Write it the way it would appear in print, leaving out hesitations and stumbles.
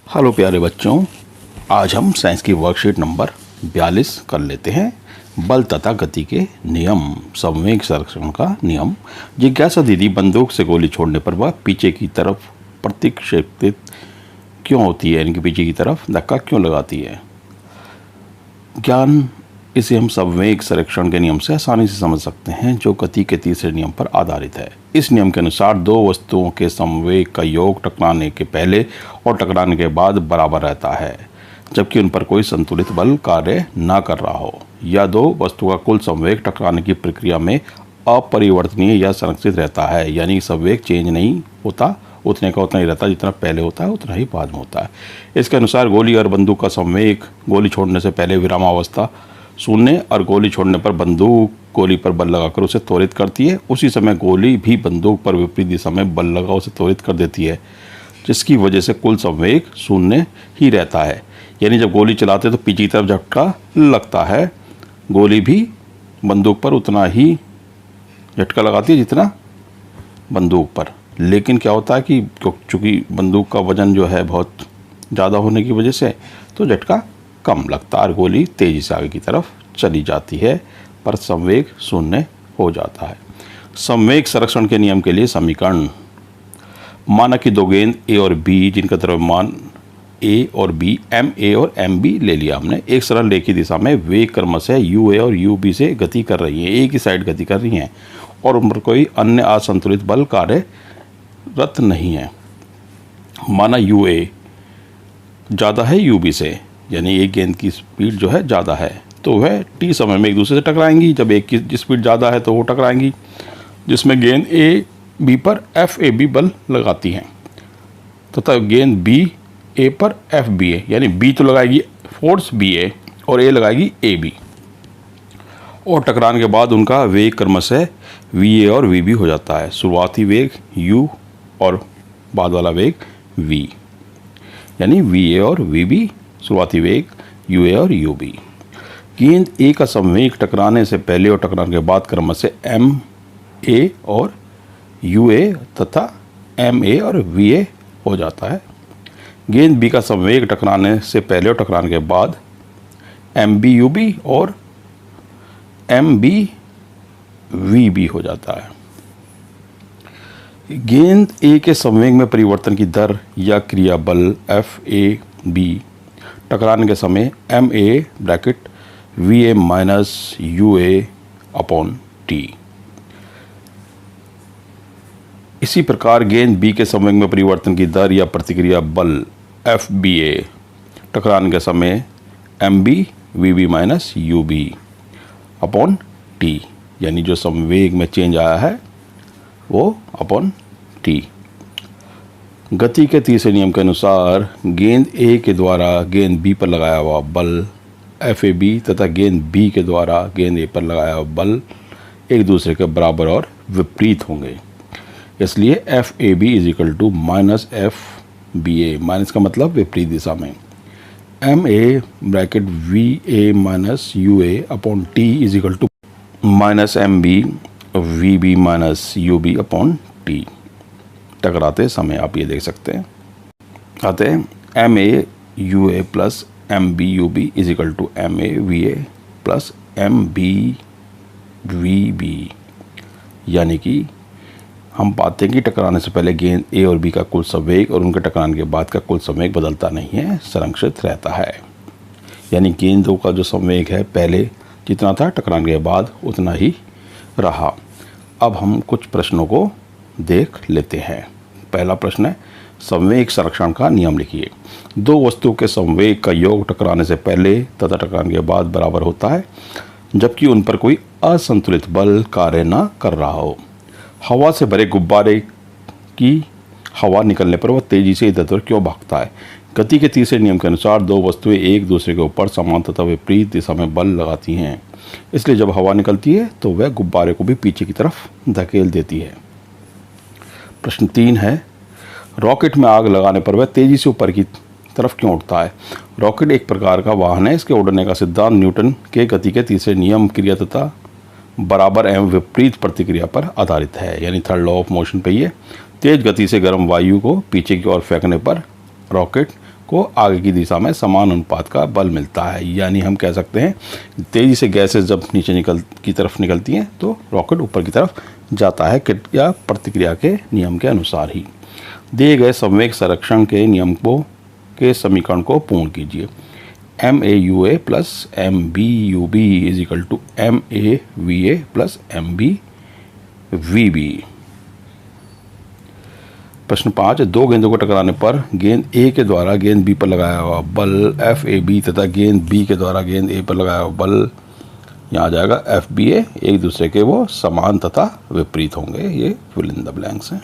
Hello प्यारे बच्चों, आज हम साइंस की वर्कशीट नंबर 42 कर लेते हैं। बल तथा गति के नियम, संवेग संरक्षण का नियम। जिज्ञासा दीदी, बंदूक से गोली छोड़ने पर वह पीछे की तरफ प्रतिक्षेपित क्यों होती है, इनके पीछे की तरफ धक्का क्यों लगाती है? ज्ञान, इसे हम संवेग संरक्षण के नियम से आसानी से समझ सकते हैं, जो गति के तीसरे नियम पर आधारित है। इस नियम के अनुसार दो वस्तुओं के संवेग का योग टकराने के पहले और टकराने के बाद बराबर रहता है, जबकि उन पर कोई संतुलित बल कार्य न कर रहा हो, या दो वस्तु का कुल संवेग टकराने की प्रक्रिया में अपरिवर्तनीय या संरक्षित रहता है, यानी संवेग चेंज नहीं होता, उतने का उतना ही रहता, जितना पहले होता है उतना ही बाद में होता है। इसके अनुसार गोली और बंदूक का संवेग गोली छोड़ने से पहले विरामावस्था शून्य और गोली छोड़ने पर बंदूक गोली पर बल लगाकर उसे त्वरित करती है। उसी समय गोली भी बंदूक पर विपरीत दिशा में बल लगा उसे त्वरित कर देती है, जिसकी वजह से कुल संवेग शून्य ही रहता है। यानी जब गोली चलाते तो पीछे की तरफ झटका लगता है, गोली भी बंदूक पर उतना ही झटका लगाती है जितना बंदूक पर। लेकिन क्या होता है कि चूँकि बंदूक का वजन जो है बहुत ज़्यादा होने की वजह से तो झटका कम लगता है और गोली तेज़ी से आगे की तरफ चली जाती है, पर संवेग शून्य हो जाता है। संवेग संरक्षण के नियम के लिए समीकरण। माना कि दो गेंद ए और बी, जिनका द्रव्यमान ए और बी, एम ए और एम बी ले लिया हमने, एक सरल रेखीय दिशा में वेग क्रमशः यू ए और यू बी से गति कर रही हैं, एक ही साइड गति कर रही हैं और उन पर कोई अन्य असंतुलित बल कार्यरत नहीं है। माना यू ए ज़्यादा है यू बी से, यानी एक गेंद की स्पीड जो है ज़्यादा है, तो वह टी समय में एक दूसरे से टकराएंगी। जब एक की स्पीड ज़्यादा है तो वो टकराएंगी, जिसमें गेंद ए बी पर एफ ए बी बल लगाती हैं, तथा गेंद बी ए पर एफ बी ए, यानी बी तो लगाएगी फोर्स बी ए और ए लगाएगी ए बी, और टकराने के बाद उनका वेग क्रमशः वी ए और वी बी हो जाता है। शुरुआती वेग यू और बाद वाला वेग वी, यानी वी ए और वी बी, शुरुआती वेग यू ए और यू बी। गेंद ए का संवेग टकराने से पहले और टकराने के बाद क्रमशः एम ए और यू ए तथा एम ए और वी ए हो जाता है। गेंद बी का संवेग टकराने से पहले और टकराने के बाद एम बी यू बी और एम बी वी बी हो जाता है। गेंद ए के संवेग में परिवर्तन की दर या क्रिया बल एफ ए बी टकराने के समय M A bracket V A minus U A upon T. इसी प्रकार गेंद बी के संवेग में परिवर्तन की दर या प्रतिक्रिया बल एफ बी ए टकराने के समय M B V B minus U B upon T, यानी जो संवेग में चेंज आया है वो अपॉन टी। गति के तीसरे नियम के अनुसार गेंद ए के द्वारा गेंद बी पर लगाया हुआ बल एफ ए बी तथा गेंद बी के द्वारा गेंद ए पर लगाया हुआ बल एक दूसरे के बराबर और विपरीत होंगे। इसलिए F A B is equal to minus F B A, minus का मतलब विपरीत दिशा में, M A bracket V A minus U A upon T is equal to minus M B V B minus U B upon T. टकराते समय आप ये देख सकते हैं, आते हैं M A U A plus M B U B is equal to M A V A plus M B V B, यानी कि हम पाते हैं कि टकराने से पहले गेंद ए और बी का कुल संवेग और उनके टकराने के बाद का कुल संवेग बदलता नहीं है, संरक्षित रहता है। यानी गेंदों का जो संवेग है पहले जितना था, टकराने के बाद उतना ही रहा। अब हम कुछ प्रश्नों को देख लेते हैं। पहला प्रश्न है, संवेग संरक्षण का नियम लिखिए। दो वस्तुओं के संवेग का योग टकराने से पहले तथा टकराने के बाद बराबर होता है, जबकि उन पर कोई असंतुलित बल कार्य न कर रहा हो। हवा से भरे गुब्बारे की हवा निकलने पर वह तेजी से इधर उधर क्यों भागता है? गति के तीसरे नियम के अनुसार दो वस्तुएं एक दूसरे के ऊपर समान तथा विपरीत दिशा में बल लगाती हैं, इसलिए जब हवा निकलती है तो वह गुब्बारे को भी पीछे की तरफ धकेल देती है। प्रश्न 3 है, रॉकेट में आग लगाने पर वह तेजी से ऊपर की तरफ क्यों उठता है? रॉकेट एक प्रकार का वाहन है, इसके उड़ने का सिद्धांत न्यूटन के गति के तीसरे नियम क्रिया तथा बराबर एवं विपरीत प्रतिक्रिया पर आधारित है, यानी थर्ड लॉ ऑफ मोशन पे। ये तेज गति से गर्म वायु को पीछे की ओर फेंकने पर रॉकेट को आगे की दिशा में समान अनुपात का बल मिलता है। यानी हम कह सकते हैं तेज़ी से गैसेस जब नीचे की तरफ निकलती हैं तो रॉकेट ऊपर की तरफ जाता है, या प्रतिक्रिया के नियम के अनुसार ही। दिए गए संवेग संरक्षण के नियम के समीकरण को पूर्ण कीजिए। MAUA plus MBUB is equal to MAVA plus MBVB। प्रश्न 5, दो गेंदों को टकराने पर गेंद A के द्वारा गेंद B पर लगाया हुआ बल FAB तथा गेंद B के द्वारा गेंद A पर लगाया हुआ बल यहाँ आ जाएगा FBA एक दूसरे के वो समान तथा विपरीत होंगे। ये फिल इन द ब्लैंक्स हैं।